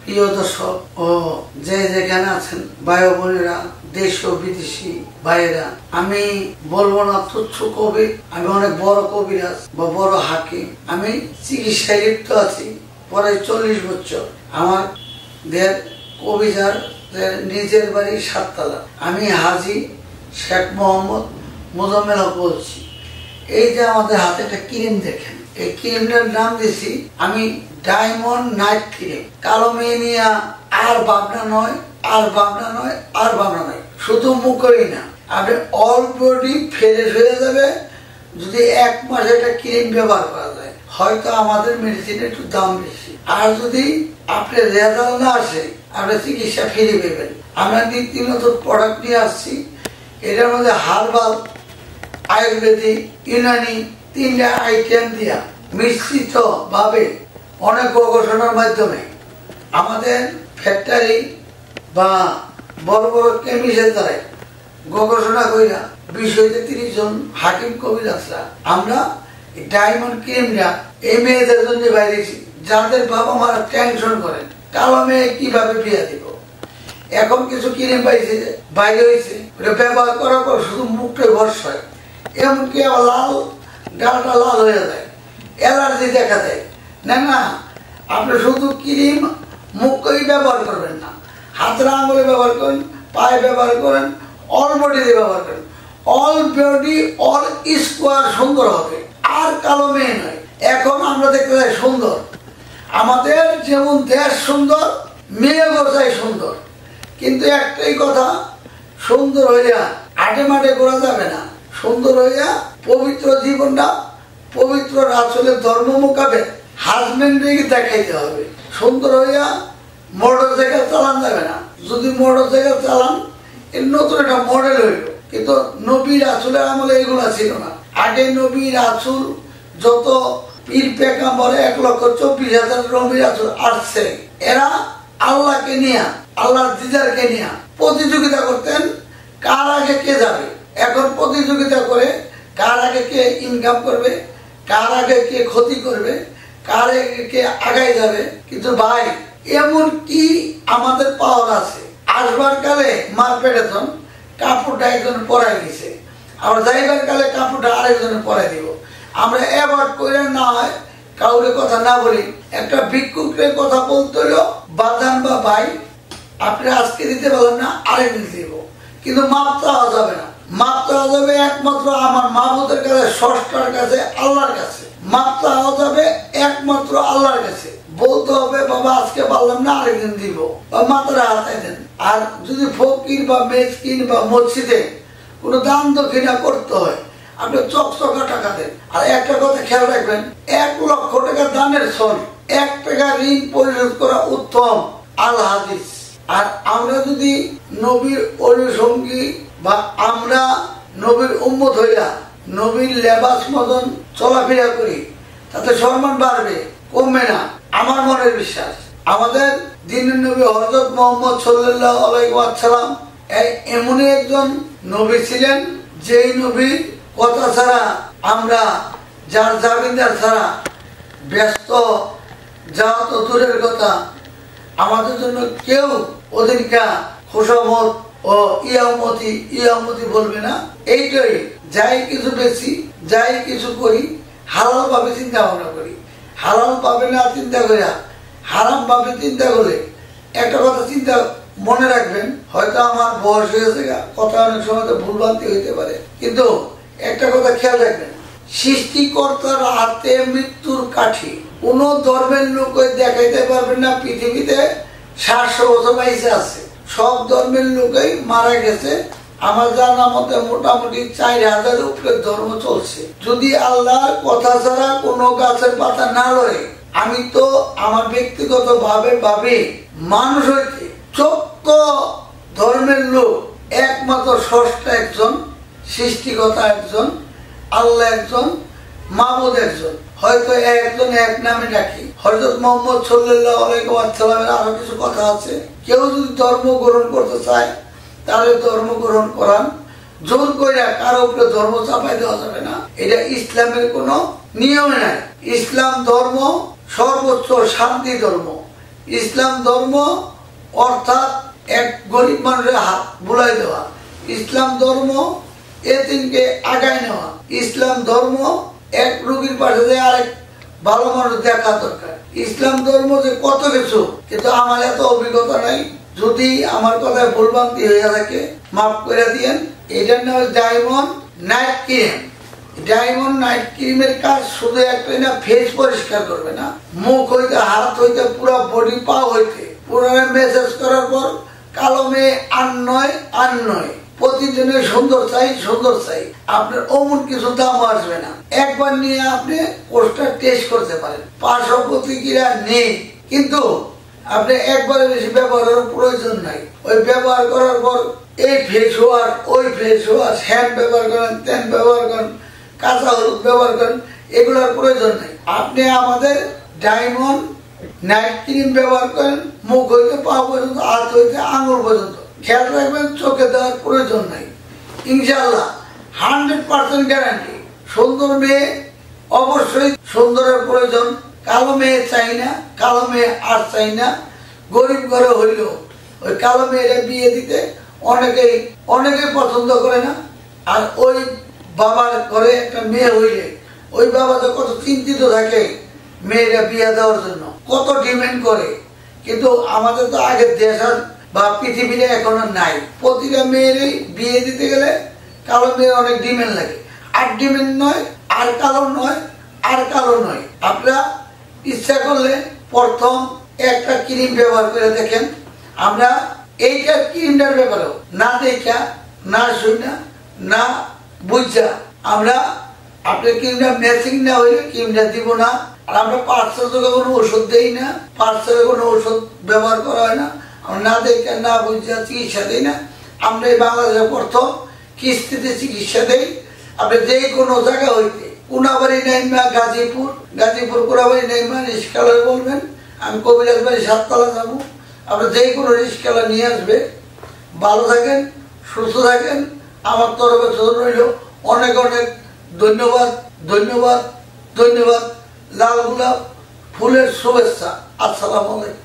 প্রিয় দর্শক ও যে যেখানে আছেন ভাই বোনেরা, দেশ ও বিদেশি ভাইয়েরা, আমি বলবো না তুচ্ছ কবি, আমি অনেক বড় কবিরাজ বা বড় হাকিম। আমি চিকিৎসায় লিপ্ত আছি প্রায় 40 বছর। আমার কবিরাজ নিজের বাড়ি 7 তলা। আমি হাজি শেখ মোহাম্মদ মোজাম্মেল হক বলছি। এই যে আমাদের হাতে একটা ক্রিম দেখেন, এই ক্রিমটার নাম দিয়েছি আমি ডায়মন্ড নাইট ক্রিম। কালো মেয়ে নিয়ে আর ভাবনা নয়, আর ভাবনা নয়, আর ভাবনা নয়। শুধু মুখই না, আপনি অল বডি ফ্রেশ হয়ে যাবে যদি 1 মাস একটা ক্রিম ব্যবহার করা যায়। হয়তো আমাদের মেডিসিনের একটু দাম বেশি, আর যদি আপনার রেজাল্ট না আসে আপনি চিকিৎসা ফিরে পেবেন। আমরা নিত্য নতুন প্রোডাক্ট নিয়ে আসছি। এটার মধ্যে হার্বাল, আয়ুর্বেদিক, ইউনানি 3টা আইটেম দিয়া মিশ্রিত ভাবে অনেক গবেষণার মাধ্যমে আমাদের ফ্যাক্টরি বা বড় বড় কেমিস্টের দ্বারা গবেষণা কইরা 20-30 জন হাকিম কবিরাজরা আমরা ডায়মন্ড ক্রিমটা এই মেয়েদের জন্য বাইরেছি, যাদের বাবা মারা টেনশন করেন কালো মেয়ে কিভাবে বিয়ে দিব। এখন কিছু ক্রিম বাইরে হয়েছে, ব্যবহার করার পর শুধু মুখটাই ভরসা হয়, এমনকি আবার লাল গালটা লাল হয়ে যায়, অ্যালার্জি দেখা দেয়। না, আপনি শুধু ক্রিম মুখই ব্যবহার করবেন না, হাতের আঙুলে ব্যবহার করেন, পায়ে ব্যবহার করেন, অল বডিতে ব্যবহার করেন। অল বডি অল স্কোয়ার সুন্দর হবে, আর কালো মেয়ে নয়। এখন আমরা দেখতে চাই সুন্দর, আমাদের যেমন দেশ সুন্দর, মেয়ে গোছাই সুন্দর। কিন্তু একটাই কথা, সুন্দর হইয়া আটে মাঠে করা যাবে না। সুন্দর হইয়া পবিত্র জীবনটা পবিত্র রাসূলের ধর্ম মোকাবেলা হাজবেন্ডকে দেখাইতে হবে। সুন্দর হইয়া মোটরসাইকেল চালান যাবে না। যদি মোটরসাইকেল চালান, এর নতুন একটা মডেল হইল, কিন্তু নবী রাসূলের আমলে এগুলা ছিল না। আগে নবী রাসূল যত পীর পেগম্বরে 1,24,000 নবী রাসূল আসছে, এরা আল্লাহকে নিয়ে, আল্লাহর দিদারকে নিয়ে প্রতিযোগিতা করতেন, কার আগে কে যাবে। এখন প্রতিযোগিতা করে কার আগে কে ইনকাম করবে, কার আগে কে ক্ষতি করবে, কার আগে কে আগায় যাবে। কিন্তু ভাই, এমন কি আমাদের পাওয়ার আছে, আসবার কালে মার পেটেতন কাপড়টা একজন পরাই দিছে, আমরা যাইবার কালে কাপড়টা আরেকজনে পরাই দিব। আমরা অ্যাভয়েড করে না হয় কাউরে কথা না বলি। একটা ভিক্ষুকের কথা বলতে হলেও বাদান বা ভাই আপনি আজকে দিতে পারলেন না, আরেকদিন দিব, কিন্তু মাপ চাওয়া যাবে না। মাপ চাওয়া যাবে একমাত্র আমার মাহবুদের কাছে, স্রষ্টার কাছে, আল্লাহর কাছে। মাপ চাওয়া যাবে একমাত্র আল্লাহর কাছে। বলতে হবে বাবা আজকে পারলাম না, আরেকদিন দিব, বা মাথাটা হাতাই দেন। আর যদি ফকির বা মেসকিন বা মসজিদে কোনো দান দক্ষিণা করতে হয়, আপনি চকচকা টাকা দেন। আর একটা কথা খেয়াল রাখবেন, 1 লক্ষ টাকা দানের সল 1 টাকা ঋণ পরিশোধ করা উত্তম, আল হাদিস। আর আমরা যদি নবীর অনুসঙ্গী বা আমরা নবীর উম্মত হইয়া নবীর লেবাস মতন চলাফেরা করি, তাতে সম্মান বাড়বে, কমবে না। আমার মনের বিশ্বাস আমাদের দ্বিতীয় নবী হযরত মুহাম্মদ সাল্লাল্লাহু আলাইহি ওয়াসাল্লাম এমনই একজন নবী ছিলেন, যেই নবীর কথা ছাড়া আমরা, যার জামিনদার ছাড়া ব্যস্ত যাওয়া তো দূরের কথা, আমাদের জন্য কেউ ওদেরকে খুশামত ও ইয়ামতি বলবে না। এইটাই, যাই কিছু বেশি, যাই কিছু করি, হালাল ভাবে চিন্তা ভাবনা করি। হালাল ভাবে না চিন্তা করিয়া হারাম ভাবে চিন্তা করলে, একটা কথা চিন্তা মনে রাখবেন, হয়তো আমার বয়স হয়েছে, কথা অনেক সময় তো ভুলভ্রান্তি হইতে পারে, কিন্তু একটা কথা খেয়াল রাখবেন, সৃষ্টিকর্তার হাতে মৃত্যুর কাঠি কোন ধর্মের লোক দেখাইতে পারবেন না। পৃথিবীতে 700 বছর বাইসে আছে, সব ধর্মের লোকই মারা গেছে। আমার জানা মতে মোটামুটি 4000 উপরে ধর্ম চলছে। যদি আল্লাহর কথা ছাড়া কোনো গাছের পাতা না লড়ে, আমি তো আমার ব্যক্তিগত ভাবে মানুষ হইতে 14 ধর্মের লোক, একমাত্র স্রষ্টা একজন, সৃষ্টিকর্তা একজন, আল্লাহ একজন, মাবুদ একজন। হয়তো একজন এক নামে ডাকি, হযরত মুহাম্মদ সাল্লাল্লাহু আলাইহি ওয়াসাল্লামের আরো কিছু কথা আছে। কেউ যদি ধর্ম গ্রহণ করতে চায়, তাহলে ধর্ম গ্রহণ করান, জোর কইরা কারো উপরে ধর্ম চাপাই দেওয়া যাবে না। এটা ইসলামের কোনো নিয়ম নাই। ইসলাম ধর্ম সর্বোচ্চ শান্তি ধর্ম। ইসলাম ধর্ম অর্থাৎ এক গরিব মানুষের হাত বুলাই দেওয়া, ইসলাম ধর্ম এতিমকে আগায় নেওয়া, ইসলাম ধর্ম এক রোগীর পাশে যে আরেক ভালো মানুষ দেখা দরকার। ইসলাম ধর্ম যে কত কিছু, কিন্তু আমার এত অভিজ্ঞতা নাই, যদি আমার কথায় ভুলভ্রান্তি হয়ে থাকে মাফ করে দিয়েন। এটার নাম diamond night cream. Diamond night ক্রিমের কাজ শুধু একটাই না, ফেস পরিষ্কার করবে না, মুখ হইতে হাত হইতে পুরো বডি পা হইতে পুরো মেসেজ করার পর কালো মেয়ে আর নয় প্রতিদিনের সুন্দর চাই সুন্দর চাই, আপনার অমন কিছু দাম আসবে না। একবার নিয়ে আপনি কোর্সটা টেস্ট করতে পারেন, পার্শ্ব প্রতিক্রিয়া নেই, কিন্তু আপনি একবারে বেশি ব্যবহারের প্রয়োজন নাই। ওই ব্যবহার করার পর এই ফেস ওয়াশ ওই ফেস ওয়াশ হ্যান্ড ব্যবহার করেন, তেল ব্যবহার করেন, কাঁচা হলুদ ব্যবহার করেন, এগুলোর প্রয়োজন নেই। আপনি আমাদের ডায়মন্ড নাইট ক্রিম ব্যবহার করেন, মুখ হইতে পা পর্যন্ত, হাত হইতে আঙুল পর্যন্ত। খেয়াল রাখবেন, চোখে দেওয়ার প্রয়োজন নাই। ইনশাআল্লাহ 100% গ্যারান্টি। সুন্দর মেয়ে অবশ্যই সুন্দরের প্রয়োজন, কালো মেয়ে চাই না, কালো মেয়ে আর চাই না। গরিব ঘরে হইলেও ওই কালো মেয়েরা বিয়ে দিতে অনেকেই পছন্দ করে না। আর ওই বাবার ঘরে একটা মেয়ে হইলে ওই বাবা তো কত চিন্তিত থাকে মেয়েরা বিয়ে দেওয়ার জন্য, কত ডিমান্ড করে। কিন্তু আমাদের তো আগের দেশ বা পৃথিবীতে এখন নাই। প্রতিটা মেয়েরই বিয়ে দিতে গেলে কালো মেয়ের অনেক ডিমান্ড লাগে। আর ডিমান্ড নয়, আর কালো নয়, আর কালো নয়। আপনারা ইচ্ছা করলে প্রথম একটা ক্রিম ব্যবহার করে দেখেন। আমরা এইটা ক্রিমটার ব্যাপারেও না দেখা না শুনা না বুঝা আমরা আপনার ক্রিমটা ম্যাচিং না হইলে ক্রিমটা দিব না। আর আমরা পার্সেল থেকে কোনো ওষুধ দেই না, পার্সেলে কোনো ওষুধ ব্যবহার করা হয় না। আমরা না দেখা না বুঝা চিকিৎসা দিই না। আমরা এই বাংলাদেশের প্রথম কিস্তিতে চিকিৎসা দেই। আপনি যে কোনো জায়গা হইতে কোনাবাড়ি নাইমা গাজীপুর কোনাবাড়ি নাইমা রিস্কালে বলবেন আমি কবিরাজ বাড়ি 7 তলা যাবো, আপনি যে কোনো রিস্কালা নিয়ে আসবে। ভালো থাকেন, সুস্থ থাকেন। আমার তরফে রইল অনেক অনেক ধন্যবাদ ধন্যবাদ ধন্যবাদ। লাল গোলাপ ফুলের শুভেচ্ছা। আসসালামু আলাইকুম।